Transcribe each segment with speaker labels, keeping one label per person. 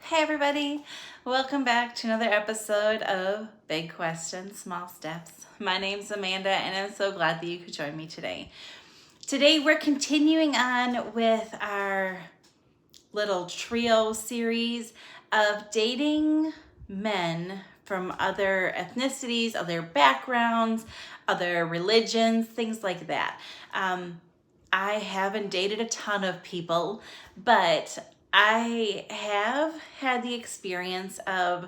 Speaker 1: Hey everybody, welcome back to another episode of Big Questions, Small Steps. My name's Amanda and I'm so glad that you could join me today. Today we're continuing on with our little trio series of dating men from other ethnicities, other backgrounds, other religions, things like that. I haven't dated a ton of people, but I have had the experience of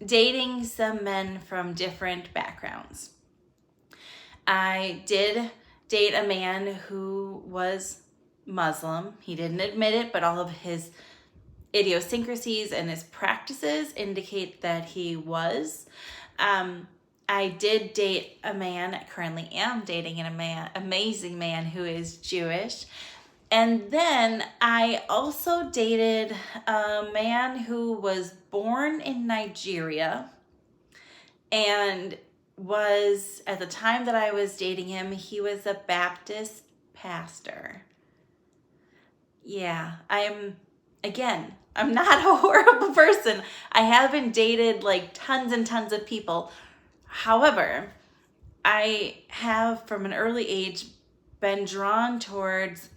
Speaker 1: dating some men from different backgrounds. I did date a man who was Muslim. He didn't admit it, but all of his idiosyncrasies and his practices indicate that he was. I did date a man, currently am dating an amazing man who is Jewish. And then I also dated a man who was born in Nigeria and was, at the time that I was dating him, he was a Baptist pastor. Yeah, I'm not a horrible person. I haven't dated like tons and tons of people. However, I have from an early age been drawn towards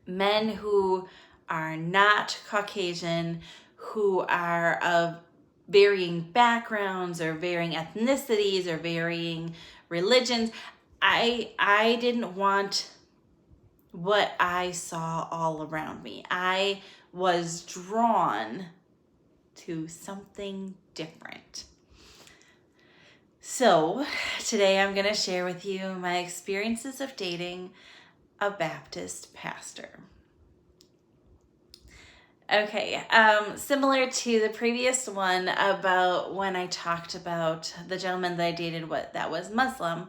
Speaker 1: men who are not Caucasian, who are of varying backgrounds or varying ethnicities or varying religions. I didn't want what I saw all around me. I was drawn to something different. So today I'm going to share with you my experiences of dating a Baptist pastor. Okay, similar to the previous one about when I talked about the gentleman that I dated that was Muslim,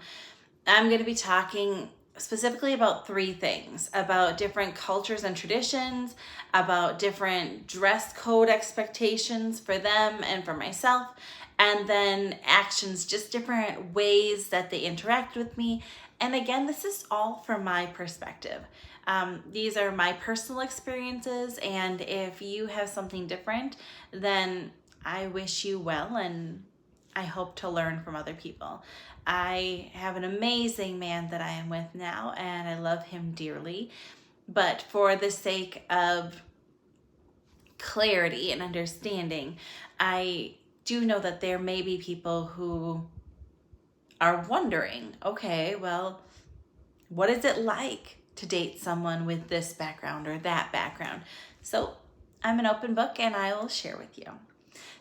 Speaker 1: I'm going to be talking specifically about three things: about different cultures and traditions, about different dress code expectations for them and for myself, and then actions, just different ways that they interact with me. And again, this is all from my perspective. These are my personal experiences, and if you have something different, then I wish you well and I hope to learn from other people. I have an amazing man that I am with now, and I love him dearly. But for the sake of clarity and understanding, I do know that there may be people who are wondering, okay, well, what is it like to date someone with this background or that background? So I'm an open book and I will share with you.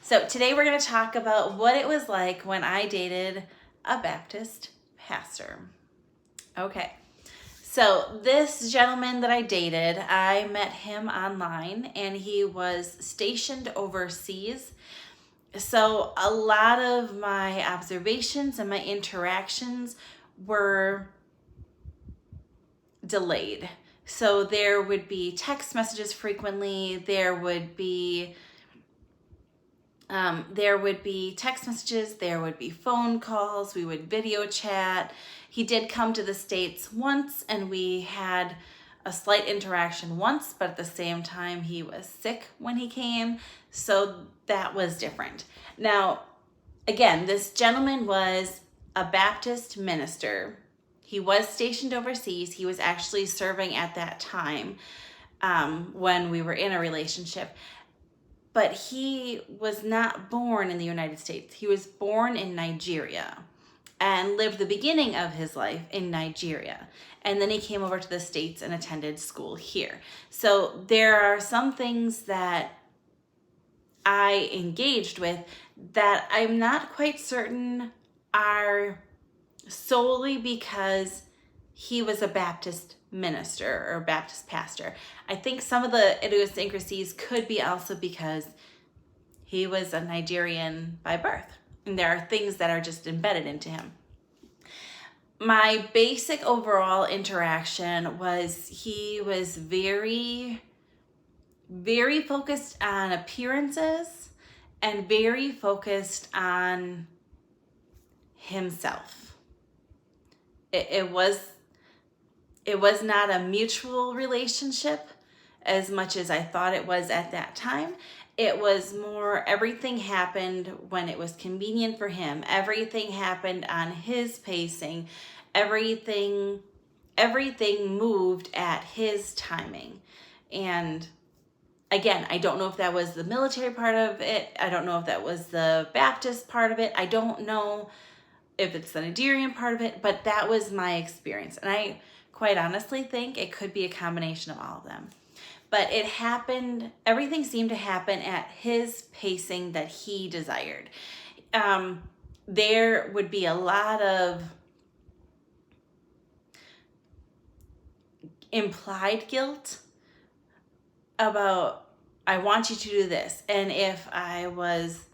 Speaker 1: So today we're going to talk about what it was like when I dated a Baptist pastor. Okay, so this gentleman that I dated, I met him online and he was stationed overseas. So a lot of my observations and my interactions were delayed. So there would be text messages frequently. There would be text messages. There would be phone calls. We would video chat. He did come to the States once, and we had a slight interaction once, but at the same time, he was sick when he came. So that was different. Now, again, this gentleman was a Baptist minister. He was stationed overseas. He was actually serving at that time when we were in a relationship. But he was not born in the United States. He was born in Nigeria and lived the beginning of his life in Nigeria. And then he came over to the States and attended school here. So there are some things that I engaged with that I'm not quite certain are solely because he was a Baptist minister or Baptist pastor. I think some of the idiosyncrasies could be also because he was a Nigerian by birth, and there are things that are just embedded into him. My basic overall interaction was he was very, very focused on appearances and very focused on himself. It was not a mutual relationship. as much as I thought it was at that time. It was more everything happened when it was convenient for him. Everything happened on his pacing. Everything moved at his timing. And again, I don't know if that was the military part of it. I don't know if that was the Baptist part of it. I don't know if it's the Nigerian part of it, but that was my experience. And I quite honestly think it could be a combination of all of them. But it happened, everything seemed to happen at his pacing that he desired. There would be a lot of implied guilt about, I want you to do this. And if I was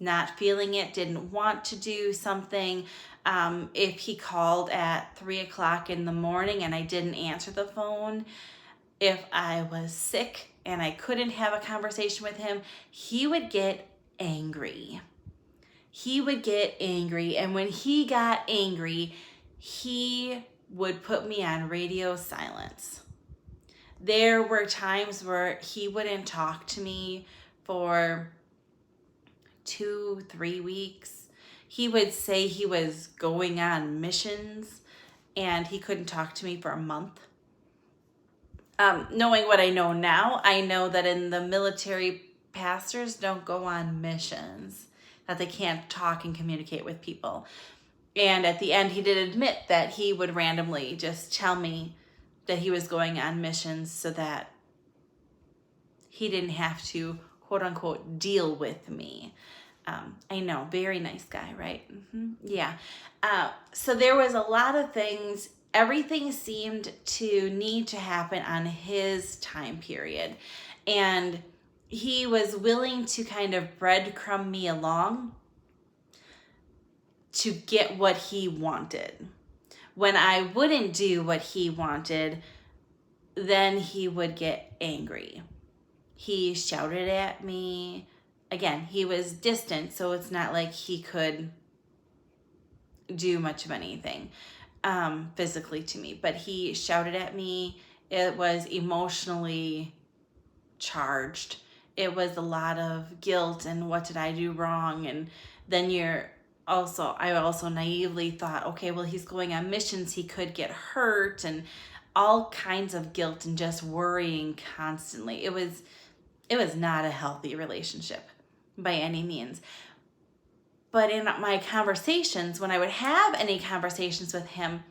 Speaker 1: not feeling it, didn't want to do something, if he called at 3:00 in the morning and I didn't answer the phone, if I was sick and I couldn't have a conversation with him, he would get angry. He would get angry. And when he got angry, he would put me on radio silence. There were times where he wouldn't talk to me for 2-3 weeks. He would say he was going on missions and he couldn't talk to me for a month. Knowing what I know now, I know that in the military, pastors don't go on missions, that they can't talk and communicate with people. And at the end, he did admit that he would randomly just tell me that he was going on missions so that he didn't have to, quote unquote, deal with me. I know, very nice guy, right? Yeah. So there was a lot of things. Everything seemed to need to happen on his time period. And he was willing to kind of breadcrumb me along to get what he wanted. When I wouldn't do what he wanted, then he would get angry. He shouted at me. Again, he was distant, so it's not like he could do much of anything physically to me, but he shouted at me. It was emotionally charged. It was a lot of guilt and what did I do wrong? And then I also naively thought, okay, well, he's going on missions, he could get hurt, and all kinds of guilt and just worrying constantly. It was not a healthy relationship by any means. But in my conversations, when I would have any conversations with him,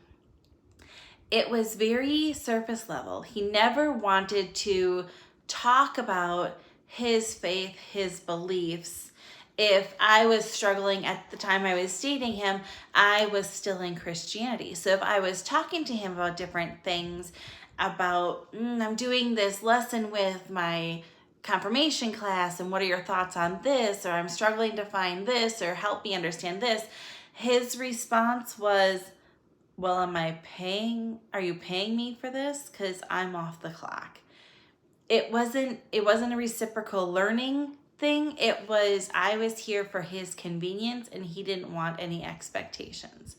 Speaker 1: it was very surface level. He never wanted to talk about his faith, his beliefs. If I was struggling at the time I was dating him, I was still in Christianity. So if I was talking to him about different things, about I'm doing this lesson with my confirmation class and what are your thoughts on this, or I'm struggling to find this, or help me understand this, his response was, well, are you paying me for this? Because I'm off the clock. It wasn't a reciprocal learning thing. I was here for his convenience and he didn't want any expectations.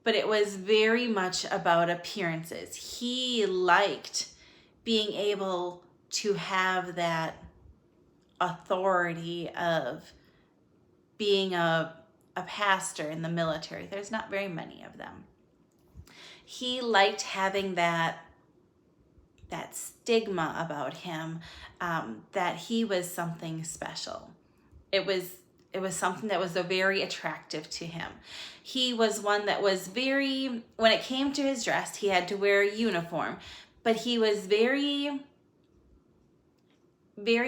Speaker 1: But it was very much about appearances. He liked being able to have that authority of being a pastor in the military. There's not very many of them. He liked having that stigma about him, that he was something special. It was something that was very attractive to him. He was one that was when it came to his dress, he had to wear a uniform, but he was very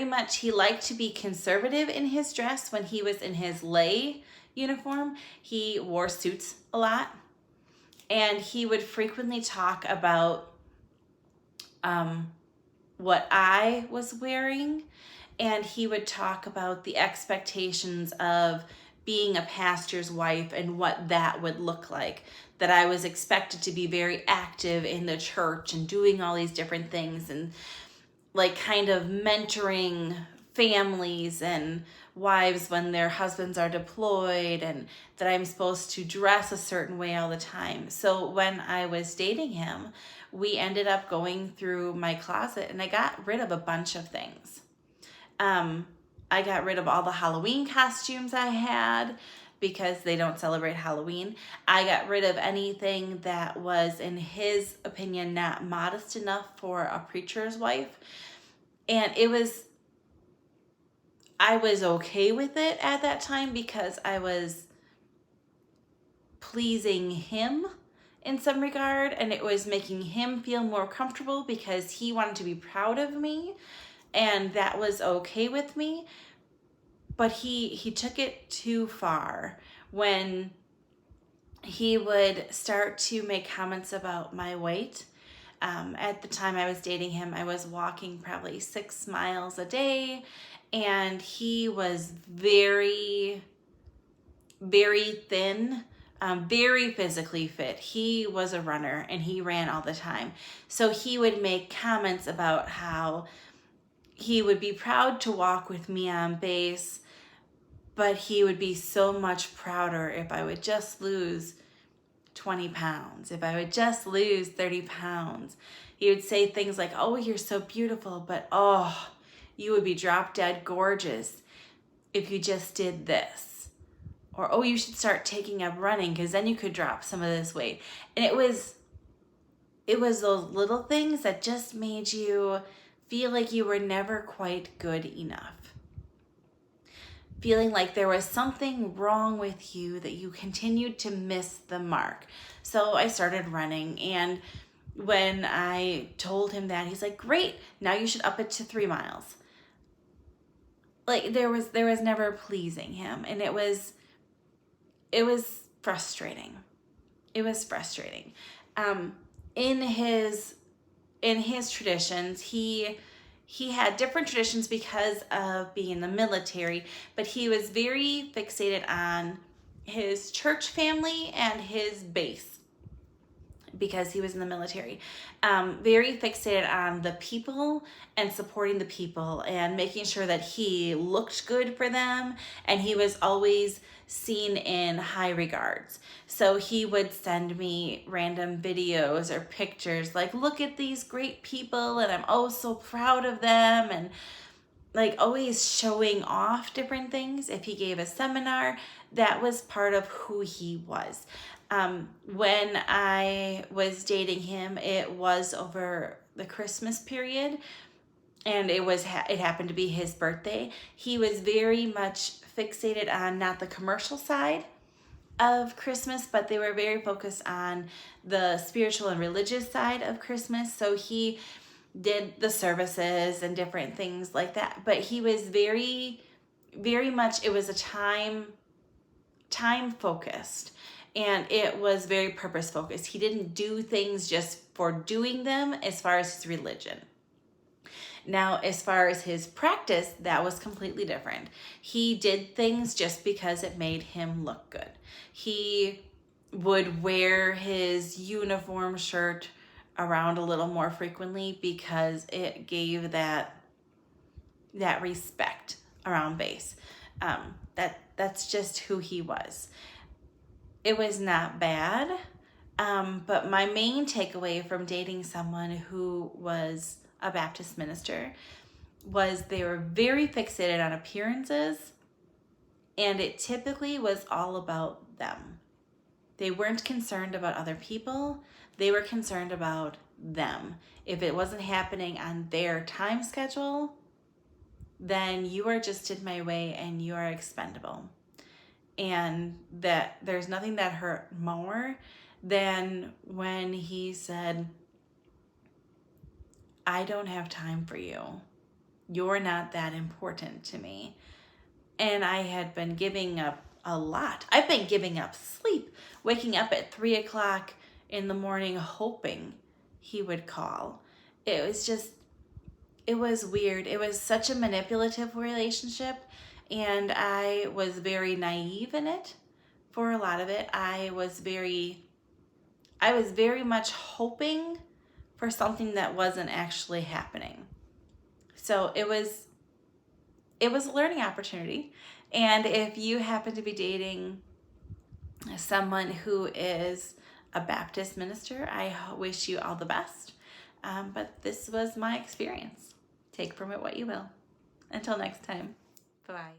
Speaker 1: much, he liked to be conservative in his dress. When he was in his lay uniform, he wore suits a lot, and he would frequently talk about what I was wearing, and he would talk about the expectations of being a pastor's wife and what that would look like, that I was expected to be very active in the church and doing all these different things and like kind of mentoring families and wives when their husbands are deployed, and that I'm supposed to dress a certain way all the time. So when I was dating him, we ended up going through my closet and I got rid of a bunch of things. I got rid of all the Halloween costumes I had because they don't celebrate Halloween. I got rid of anything that was, in his opinion, not modest enough for a preacher's wife. And I was okay with it at that time because I was pleasing him in some regard, and it was making him feel more comfortable because he wanted to be proud of me, and that was okay with me. But he took it too far when he would start to make comments about my weight. At the time I was dating him, I was walking probably 6 miles a day, and he was very, very thin, very physically fit. He was a runner and he ran all the time. So he would make comments about how he would be proud to walk with me on base, but he would be so much prouder if I would just lose 20 pounds, if I would just lose 30 pounds. He would say things like, oh, you're so beautiful, but oh, you would be drop dead gorgeous if you just did this. Or, oh, you should start taking up running because then you could drop some of this weight. And it was those little things that just made you feel like you were never quite good enough. Feeling like there was something wrong with you, that you continued to miss the mark. So I started running, and when I told him that, he's like, great, now you should up it to 3 miles. Like there was never pleasing him, and it was frustrating. It was frustrating. In his traditions, he had different traditions because of being in the military, but he was very fixated on his church family and his base because he was in the military. Very fixated on the people and supporting the people and making sure that he looked good for them, and he was always seen in high regards. So he would send me random videos or pictures like, look at these great people and I'm oh so proud of them, and like always showing off different things. If he gave a seminar, that was part of who he was. When I was dating him, it was over the Christmas period, and it happened to be his birthday. He was very much fixated on not the commercial side of Christmas, but they were very focused on the spiritual and religious side of Christmas. So he did the services and different things like that. But he was very, very much, it was a time focused, and it was very purpose focused. He didn't do things just for doing them as far as his religion. Now, as far as his practice, that was completely different. He did things just because it made him look good. He would wear his uniform shirt around a little more frequently because it gave that respect around base. That's just who he was. It was not bad, but my main takeaway from dating someone who was a Baptist minister was they were very fixated on appearances, and it typically was all about them. They weren't concerned about other people. They were concerned about them. If it wasn't happening on their time schedule, then you are just in my way and you are expendable. And that there's nothing that hurt more than when he said, I don't have time for you. You're not that important to me. And I had been giving up a lot. I've been giving up sleep, waking up at 3 o'clock in the morning hoping he would call. It was weird. It was such a manipulative relationship, and I was very naive in it for a lot of it. I was very much hoping for something that wasn't actually happening. So it was it was a learning opportunity. And if you happen to be dating someone who is a Baptist minister, I wish you all the best. But this was my experience. Take from it what you will. Until next time, bye-bye.